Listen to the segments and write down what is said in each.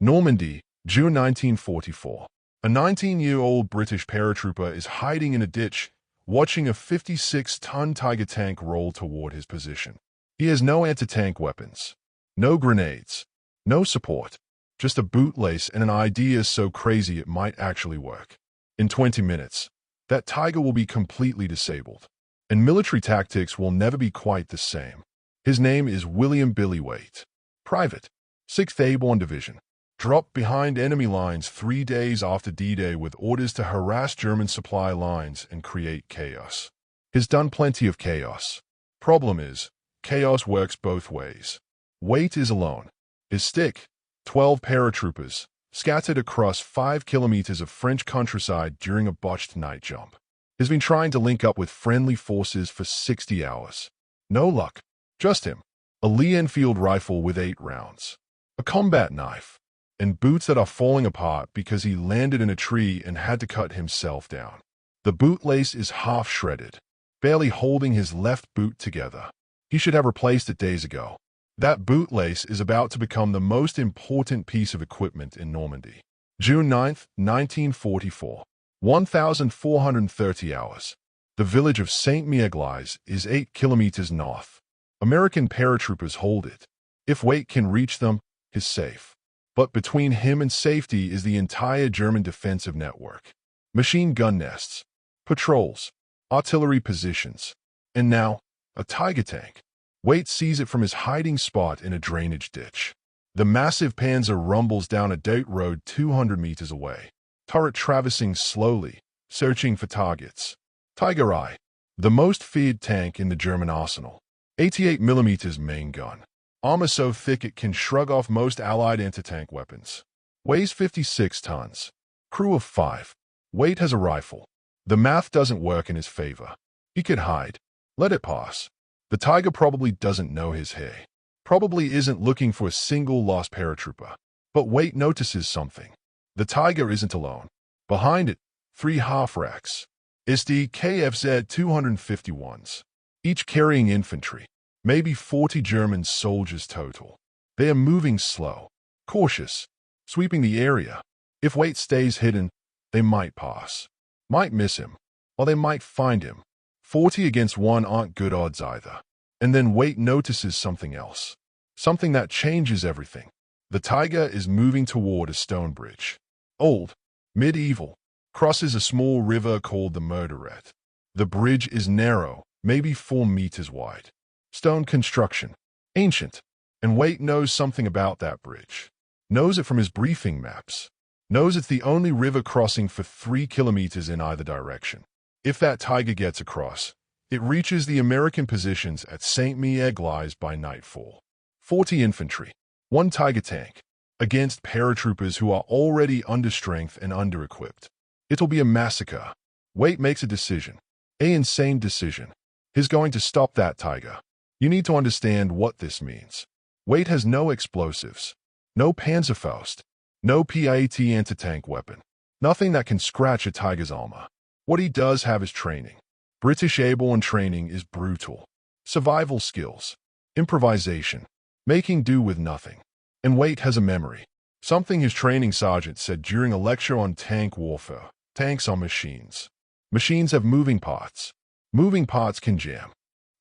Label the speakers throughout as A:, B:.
A: Normandy, June 1944. A 19-year-old British paratrooper is hiding in a ditch, watching a 56-ton Tiger tank roll toward his position. He has no anti-tank weapons, no grenades, no support, just a bootlace and an idea so crazy it might actually work. In 20 minutes, that Tiger will be completely disabled, and military tactics will never be quite the same. His name is William Billy Waite, Private, 6th Airborne Division, dropped behind enemy lines 3 days after D-Day with orders to harass German supply lines and create chaos. He's done plenty of chaos. Problem is, chaos works both ways. Waite is alone. His stick, 12 paratroopers, scattered across 5 kilometers of French countryside during a botched night jump. He's been trying to link up with friendly forces for 60 hours. No luck. Just him. A Lee Enfield rifle with 8 rounds. A combat knife. And boots that are falling apart because he landed in a tree and had to cut himself down. The bootlace is half shredded, barely holding his left boot together. He should have replaced it days ago. That bootlace is about to become the most important piece of equipment in Normandy. June 9th, 1944. 1,430 hours. The village of Saint-Mie-Église is 8 kilometers north. American paratroopers hold it. If Waite can reach them, he's safe. But between him and safety is the entire German defensive network. Machine gun nests, patrols, artillery positions, and now, a Tiger tank. Waite sees it from his hiding spot in a drainage ditch. The massive Panzer rumbles down a dirt road 200 meters away, turret traversing slowly, searching for targets. Tiger I, the most feared tank in the German arsenal. 88mm main gun. Armor so thick it can shrug off most Allied anti-tank weapons. Weighs 56 tons. Crew of 5. Waite has a rifle. The math doesn't work in his favor. He could hide. Let it pass. The Tiger probably doesn't know his hay. Probably isn't looking for a single lost paratrooper. But Waite notices something. The Tiger isn't alone. Behind it, 3 half-racks. SD KFZ 251s. Each carrying infantry. Maybe 40 German soldiers total. They are moving slow, cautious, sweeping the area. If Waite stays hidden, they might pass. Might miss him, or they might find him. 40 against 1 aren't good odds either. And then Waite notices something else. Something that changes everything. The Tiger is moving toward a stone bridge. Old, medieval, crosses a small river called the Murderet. The bridge is narrow, maybe 4 meters wide. Stone construction, ancient, and Waite knows something about that bridge. Knows it from his briefing maps. Knows it's the only river crossing for 3 kilometers in either direction. If that Tiger gets across, it reaches the American positions at Saint-Mie-Église by nightfall. 40 infantry, 1 Tiger tank, against paratroopers who are already understrength and under-equipped. It'll be a massacre. Waite makes a decision. An insane decision. He's going to stop that Tiger. You need to understand what this means. Waite has no explosives, no Panzerfaust, no PIAT anti-tank weapon, nothing that can scratch a Tiger's armor. What he does have is training. British airborne training is brutal. Survival skills, improvisation, making do with nothing. And Waite has a memory. Something his training sergeant said during a lecture on tank warfare. Tanks are machines. Machines have moving parts. Moving parts can jam.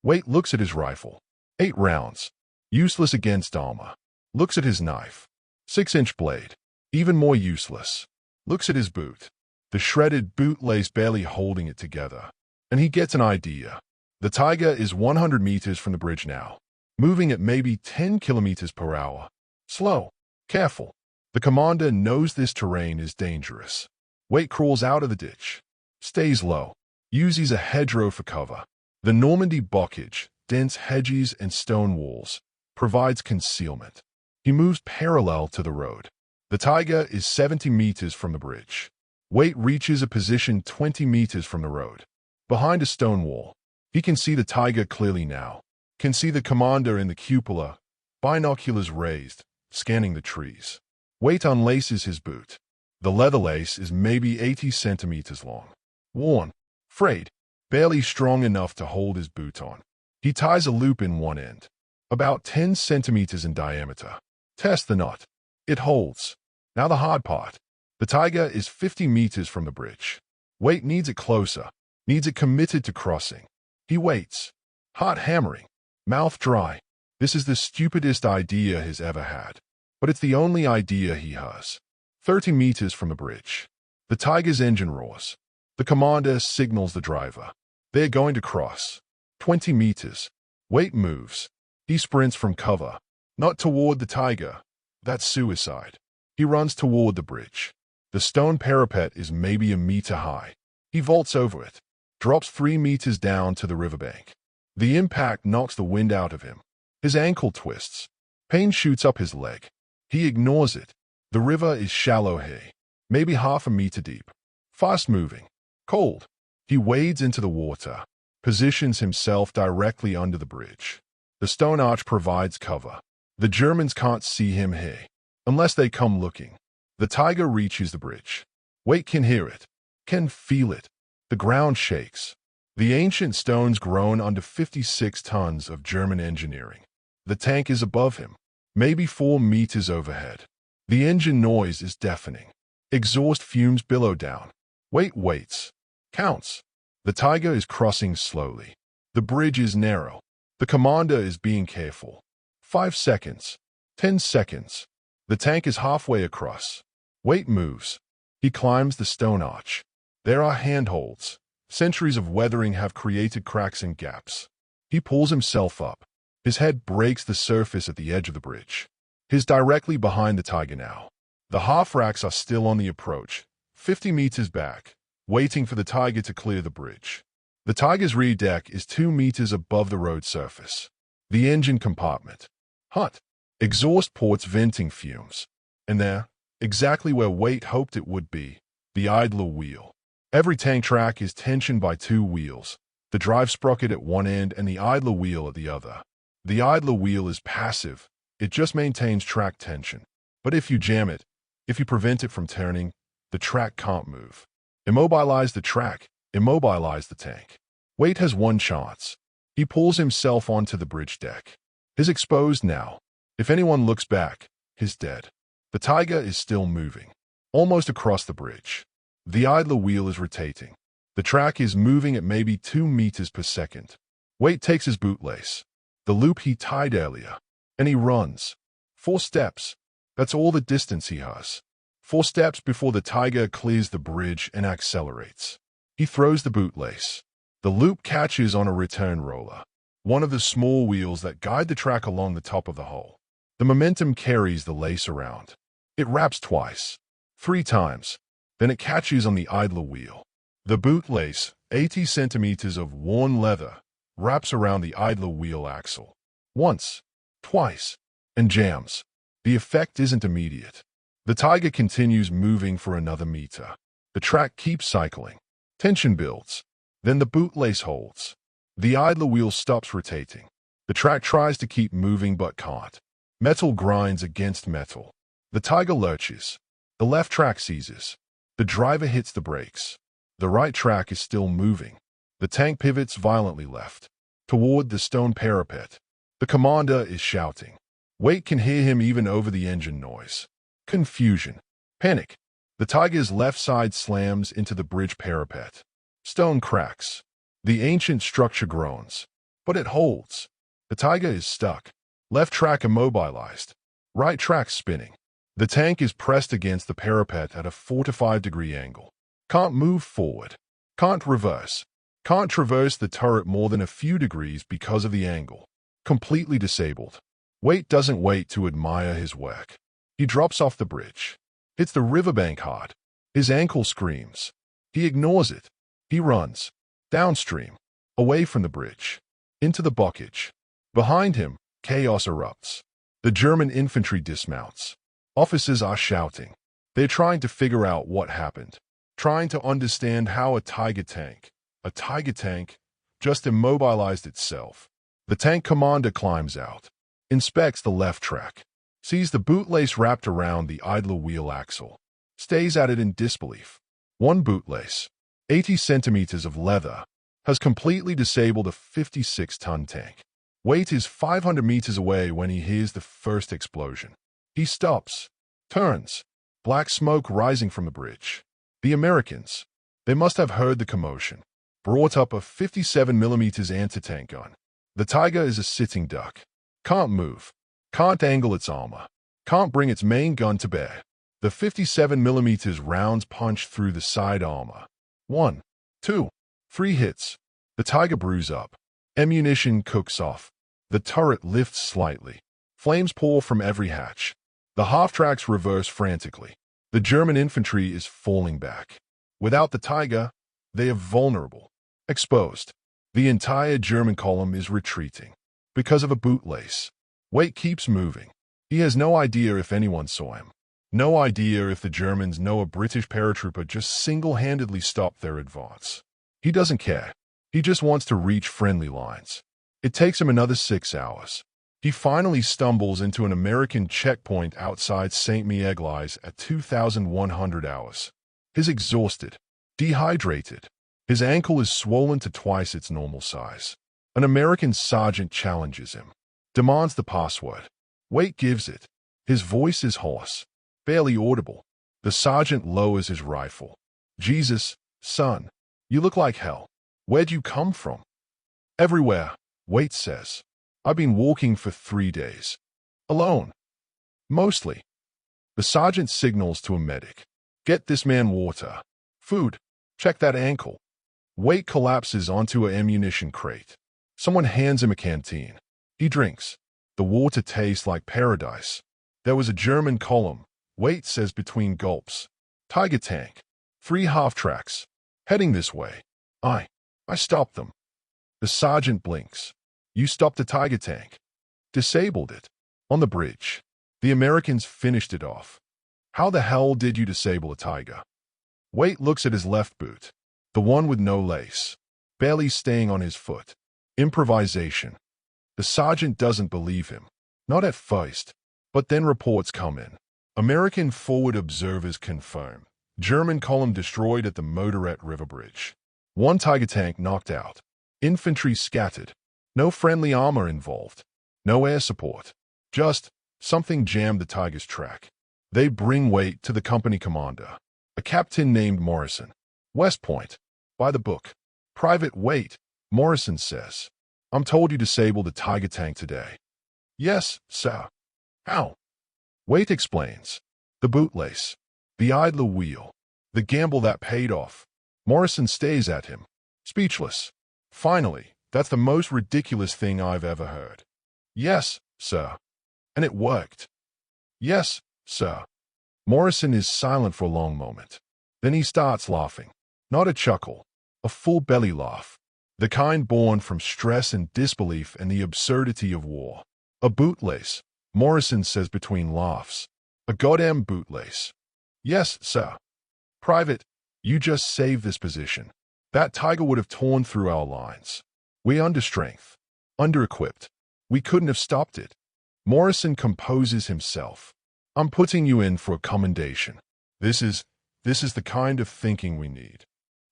A: Waite looks at his rifle. 8 rounds. Useless against armor. Looks at his knife. 6-inch blade. Even more useless. Looks at his boot. The shredded bootlace barely holding it together. And he gets an idea. The Tiger is 100 meters from the bridge now. Moving at maybe 10 kilometers per hour. Slow. Careful. The commander knows this terrain is dangerous. Waite crawls out of the ditch. Stays low. Uses a hedgerow for cover. The Normandy bocage, dense hedges and stone walls, provides concealment. He moves parallel to the road. The Tiger is 70 meters from the bridge. Waite reaches a position 20 meters from the road. Behind a stone wall. He can see the Tiger clearly now. Can see the commander in the cupola, binoculars raised, scanning the trees. Waite unlaces his boot. The leather lace is maybe 80 centimeters long. Worn, frayed, barely strong enough to hold his boot on. He ties a loop in one end, about 10 centimeters in diameter. Test the knot. It holds. Now the hard part. The Tiger is 50 meters from the bridge. Wait needs it closer, needs it committed to crossing. He waits, heart hammering, mouth dry. This is the stupidest idea he's ever had. But it's the only idea he has. 30 meters from the bridge. The Tiger's engine roars. The commander signals the driver. They're going to cross. 20 meters. Wait moves. He sprints from cover. Not toward the Tiger. That's suicide. He runs toward the bridge. The stone parapet is maybe a meter high. He vaults over it. Drops 3 meters down to the riverbank. The impact knocks the wind out of him. His ankle twists. Pain shoots up his leg. He ignores it. The river is shallow here. Maybe half a meter deep. Fast moving. Cold. He wades into the water. Positions himself directly under the bridge. The stone arch provides cover. The Germans can't see him here. Unless they come looking. The Tiger reaches the bridge. Wait can hear it. Can feel it. The ground shakes. The ancient stones groan under 56 tons of German engineering. The tank is above him. Maybe 4 meters overhead. The engine noise is deafening. Exhaust fumes billow down. Wait waits. Counts. The Tiger is crossing slowly. The bridge is narrow. The commander is being careful. 5 seconds. 10 seconds. The tank is halfway across. Wait moves. He climbs the stone arch. There are handholds. Centuries of weathering have created cracks and gaps. He pulls himself up. His head breaks the surface at the edge of the bridge. He's directly behind the Tiger now. The half-racks are still on the approach, 50 meters back, waiting for the Tiger to clear the bridge. The Tiger's rear deck is 2 meters above the road surface. The engine compartment. Hot. Exhaust ports venting fumes. And there, exactly where Wait hoped it would be, the idler wheel. Every tank track is tensioned by 2 wheels, the drive sprocket at one end and the idler wheel at the other. The idler wheel is passive. It just maintains track tension. But if you jam it, if you prevent it from turning, the track can't move. Immobilize the track, immobilize the tank. Wait has one chance. He pulls himself onto the bridge deck. He's exposed now. If anyone looks back, he's dead. The Tiger is still moving, almost across the bridge. The idler wheel is rotating. The track is moving at maybe 2 meters per second. Wait takes his bootlace, the loop he tied earlier, and he runs. 4 steps. That's all the distance he has. 4 steps before the Tiger clears the bridge and accelerates. He throws the bootlace. The loop catches on a return roller, one of the small wheels that guide the track along the top of the hole. The momentum carries the lace around. It wraps twice, 3 times. Then it catches on the idler wheel. The bootlace, 80 centimeters of worn leather, wraps around the idler wheel axle. Once, twice, and jams. The effect isn't immediate. The Tiger continues moving for another meter. The track keeps cycling. Tension builds. Then the bootlace holds. The idler wheel stops rotating. The track tries to keep moving but can't. Metal grinds against metal. The Tiger lurches. The left track seizes. The driver hits the brakes. The right track is still moving. The tank pivots violently left, toward the stone parapet. The commander is shouting. Wait can hear him even over the engine noise. Confusion. Panic. The Tiger's left side slams into the bridge parapet. Stone cracks. The ancient structure groans. But it holds. The Tiger is stuck. Left track immobilized. Right track spinning. The tank is pressed against the parapet at a 45-degree angle. Can't move forward. Can't reverse. Can't traverse the turret more than a few degrees because of the angle. Completely disabled. Wait doesn't wait to admire his work. He drops off the bridge. Hits the riverbank hard. His ankle screams. He ignores it. He runs. Downstream. Away from the bridge. Into the bocage. Behind him, chaos erupts. The German infantry dismounts. Officers are shouting. They're trying to figure out what happened. Trying to understand how a Tiger tank, just immobilized itself. The tank commander climbs out. Inspects the left track. Sees the bootlace wrapped around the idler wheel axle. Stays at it in disbelief. One bootlace, 80 centimeters of leather, has completely disabled a 56-ton tank. Wait is 500 meters away when he hears the first explosion. He stops, turns, black smoke rising from the bridge. The Americans, they must have heard the commotion, brought up a 57mm anti-tank gun. The Tiger is a sitting duck. Can't move, can't angle its armor, can't bring its main gun to bear. The 57mm rounds punch through the side armor. 1, 2, 3 hits. The Tiger brews up. Ammunition cooks off. The turret lifts slightly. Flames pour from every hatch. The half-tracks reverse frantically. The German infantry is falling back. Without the Tiger, they are vulnerable, exposed. The entire German column is retreating because of a bootlace. Waite keeps moving. He has no idea if anyone saw him. No idea if the Germans know a British paratrooper just single-handedly stopped their advance. He doesn't care. He just wants to reach friendly lines. It takes him another 6 hours. He finally stumbles into an American checkpoint outside St. Mieglise at 2,100 hours. He's exhausted, dehydrated. His ankle is swollen to twice its normal size. An American sergeant challenges him, demands the password. Waite gives it. His voice is hoarse, barely audible. The sergeant lowers his rifle. Jesus, son, you look like hell. Where'd you come from? Everywhere, Waite says. I've been walking for 3 days. Alone. Mostly. The sergeant signals to a medic. Get this man water. Food. Check that ankle. Waite collapses onto an ammunition crate. Someone hands him a canteen. He drinks. The water tastes like paradise. There was a German column, Waite says between gulps. Tiger tank. 3 half-tracks. Heading this way. I stopped them. The sergeant blinks. You stopped the Tiger tank. Disabled it. On the bridge. The Americans finished it off. How the hell did you disable a Tiger? Waite looks at his left boot. The one with no lace. Barely staying on his foot. Improvisation. The sergeant doesn't believe him. Not at first. But then reports come in. American forward observers confirm. German column destroyed at the Motorette River Bridge. 1 Tiger tank knocked out. Infantry scattered. No friendly armor involved. No air support. Just something jammed the Tiger's track. They bring Waite to the company commander, a captain named Morrison. West Point. By the book. Private Waite, Morrison says. I'm told you disabled the Tiger tank today. Yes, sir. How? Waite explains. The bootlace. The idler wheel. The gamble that paid off. Morrison stays at him, speechless. Finally, that's the most ridiculous thing I've ever heard. Yes, sir. And it worked. Yes, sir. Morrison is silent for a long moment. Then he starts laughing. Not a chuckle. A full belly laugh. The kind born from stress and disbelief and the absurdity of war. A bootlace, Morrison says between laughs. A goddamn bootlace. Yes, sir. Private, you just saved this position. That Tiger would have torn through our lines. We're under strength, under-equipped. We couldn't have stopped it. Morrison composes himself. I'm putting you in for a commendation. This is the kind of thinking we need.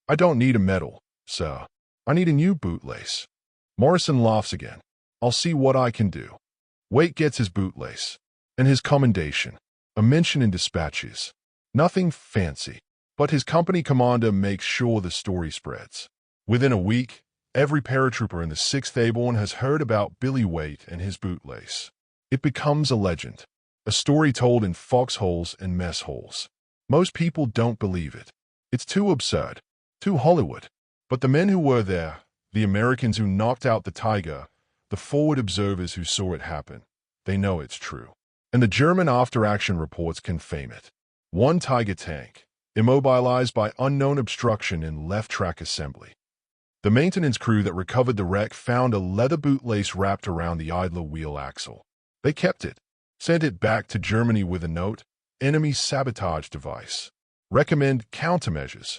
A: I don't need a medal, sir. I need a new bootlace. Morrison laughs again. I'll see what I can do. Waite gets his bootlace. And his commendation. A mention in dispatches. Nothing fancy. But his company commander makes sure the story spreads. Within a week, every paratrooper in the 6th Airborne has heard about Billy Waite and his bootlace. It becomes a legend, a story told in foxholes and mess holes. Most people don't believe it. It's too absurd, too Hollywood. But the men who were there, the Americans who knocked out the Tiger, the forward observers who saw it happen, they know it's true. And the German after-action reports confirm it. 1 Tiger tank, immobilized by unknown obstruction in left track assembly. The maintenance crew that recovered the wreck found a leather bootlace wrapped around the idler wheel axle. They kept it, sent it back to Germany with a note, enemy sabotage device. Recommend countermeasures.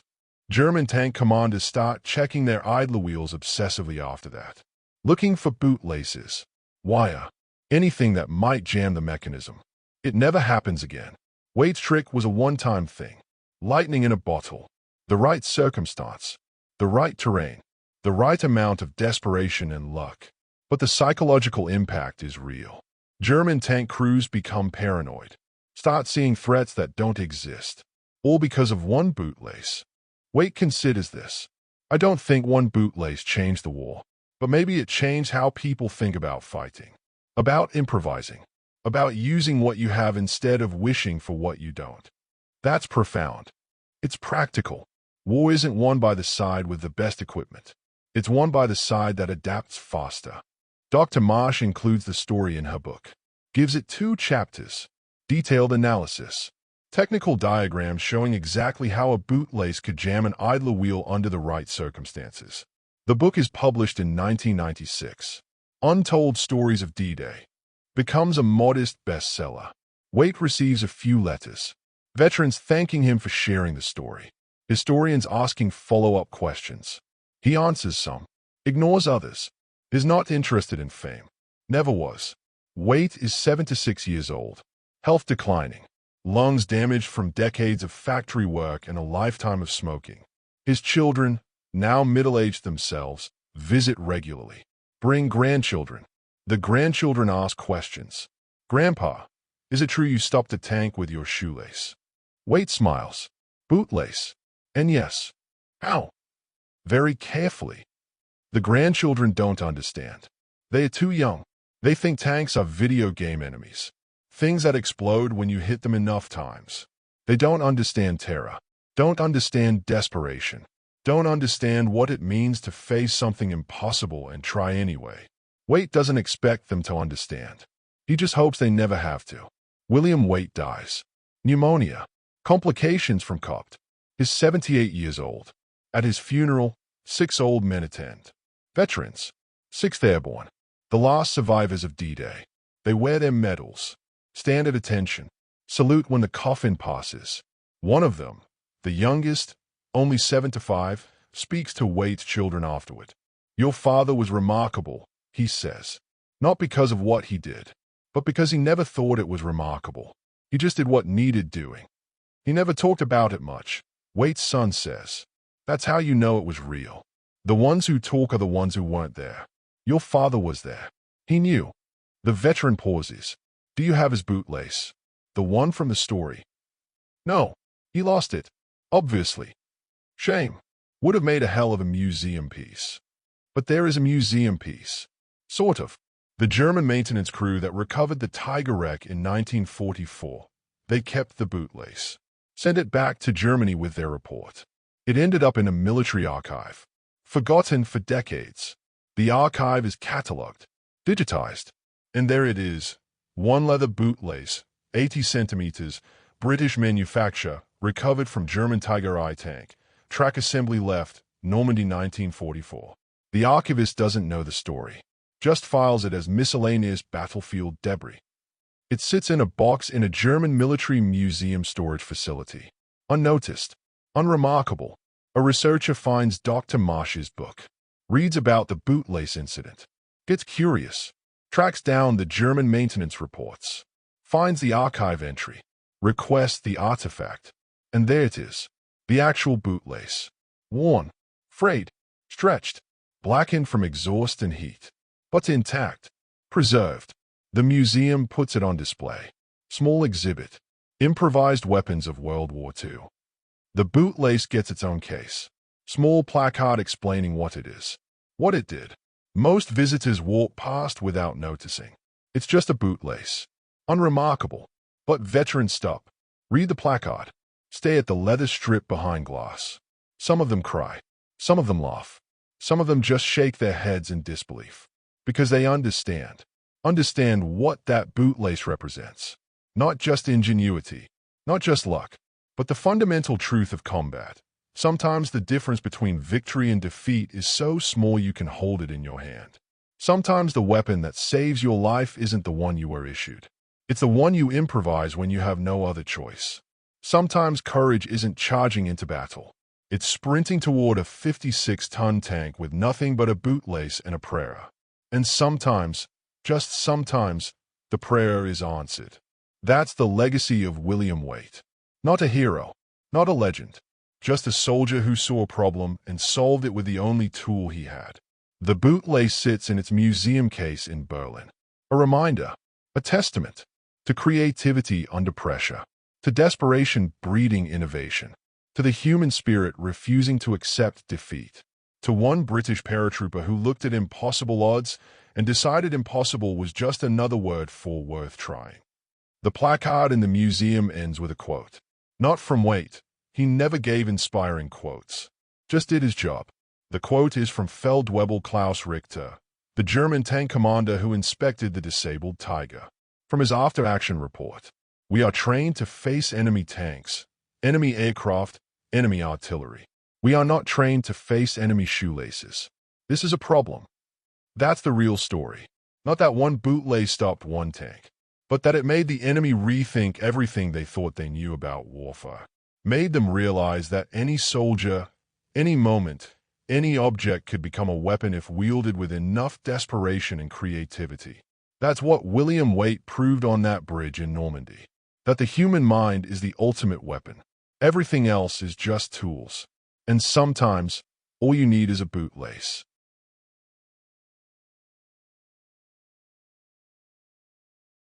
A: German tank commanders start checking their idler wheels obsessively after that. Looking for bootlaces, wire, anything that might jam the mechanism. It never happens again. Waite's trick was a one-time thing. Lightning in a bottle. The right circumstance. The right terrain. The right amount of desperation and luck. But the psychological impact is real. German tank crews become paranoid. Start seeing threats that don't exist. All because of one bootlace. Waite considers this. I don't think one bootlace changed the war, but maybe it changed how people think about fighting, about improvising, about using what you have instead of wishing for what you don't. That's profound. It's practical. War isn't won by the side with the best equipment. It's won by the side that adapts faster. Dr. Marsh includes the story in her book, gives it 2 chapters, detailed analysis, technical diagrams showing exactly how a bootlace could jam an idler wheel under the right circumstances. The book is published in 1996. Untold Stories of D-Day becomes a modest bestseller. Waite receives a few letters, veterans thanking him for sharing the story, historians asking follow-up questions. He answers some, ignores others, is not interested in fame, never was. Waite is 76 years old, health declining, lungs damaged from decades of factory work and a lifetime of smoking. His children, now middle-aged themselves, visit regularly, bring grandchildren. The grandchildren ask questions. Grandpa, is it true you stopped a tank with your shoelace? Waite smiles. Bootlace. And yes. How? Very carefully. The grandchildren don't understand. They are too young. They think tanks are video game enemies, things that explode when you hit them enough times. They don't understand terror, don't understand desperation, don't understand what it means to face something impossible and try anyway. Waite doesn't expect them to understand. He just hopes they never have to. William Waite dies. Pneumonia. Complications from COPD. He's 78 years old. At his funeral, 6 old men attend. Veterans. 6th Airborne. The last survivors of D-Day. They wear their medals, stand at attention, salute when the coffin passes. One of them, the youngest, only 75, speaks to Waite's children afterward. Your father was remarkable, he says. Not because of what he did, but because he never thought it was remarkable. He just did what needed doing. He never talked about it much, Waite's son says. That's how you know it was real. The ones who talk are the ones who weren't there. Your father was there. He knew. The veteran pauses. Do you have his bootlace? The one from the story? No. He lost it. Obviously. Shame. Would have made a hell of a museum piece. But there is a museum piece. Sort of. The German maintenance crew that recovered the Tiger wreck in 1944. They kept the bootlace. Sent it back to Germany with their report. It ended up in a military archive. Forgotten for decades. The archive is catalogued, digitized, and there it is. 1 leather bootlace, 80 centimeters, British manufacture, recovered from German Tiger I tank. Track assembly left, Normandy 1944. The archivist doesn't know the story, just files it as miscellaneous battlefield debris. It sits in a box in a German military museum storage facility. Unnoticed, unremarkable. A researcher finds Dr. Marsh's book, reads about the bootlace incident, gets curious, tracks down the German maintenance reports, finds the archive entry, requests the artifact, and there it is, the actual bootlace. Worn, frayed, stretched, blackened from exhaust and heat, but intact, preserved. The museum puts it on display. Small exhibit, improvised weapons of World War II. The bootlace gets its own case. Small placard explaining what it is, what it did. Most visitors walk past without noticing. It's just a bootlace. Unremarkable. But veterans stop, read the placard, stay at the leather strip behind glass. Some of them cry. Some of them laugh. Some of them just shake their heads in disbelief. Because they understand what that bootlace represents. Not just ingenuity, not just luck, but the fundamental truth of combat. Sometimes the difference between victory and defeat is so small you can hold it in your hand. Sometimes the weapon that saves your life isn't the one you were issued. It's the one you improvise when you have no other choice. Sometimes courage isn't charging into battle. It's sprinting toward a 56-ton tank with nothing but a bootlace and a prayer. And sometimes, just sometimes, the prayer is answered. That's the legacy of William Waite. Not a hero, not a legend. Just a soldier who saw a problem and solved it with the only tool he had. The bootlace sits in its museum case in Berlin. A reminder, a testament to creativity under pressure, to desperation breeding innovation, to the human spirit refusing to accept defeat, to one British paratrooper who looked at impossible odds and decided impossible was just another word for worth trying. The placard in the museum ends with a quote. Not from Waite. He never gave inspiring quotes. Just did his job. The quote is from Feldwebel Klaus Richter, the German tank commander who inspected the disabled Tiger. From his after-action report, we are trained to face enemy tanks, enemy aircraft, enemy artillery. We are not trained to face enemy shoelaces. This is a problem. That's the real story. Not that one Bootlace stopped one tank, but that it made the enemy rethink everything they thought they knew about warfare. Made them realize that any soldier, any moment, any object could become a weapon if wielded with enough desperation and creativity. That's what William Waite proved on that bridge in Normandy. That the human mind is the ultimate weapon. Everything else is just tools. And sometimes, all you need is a bootlace.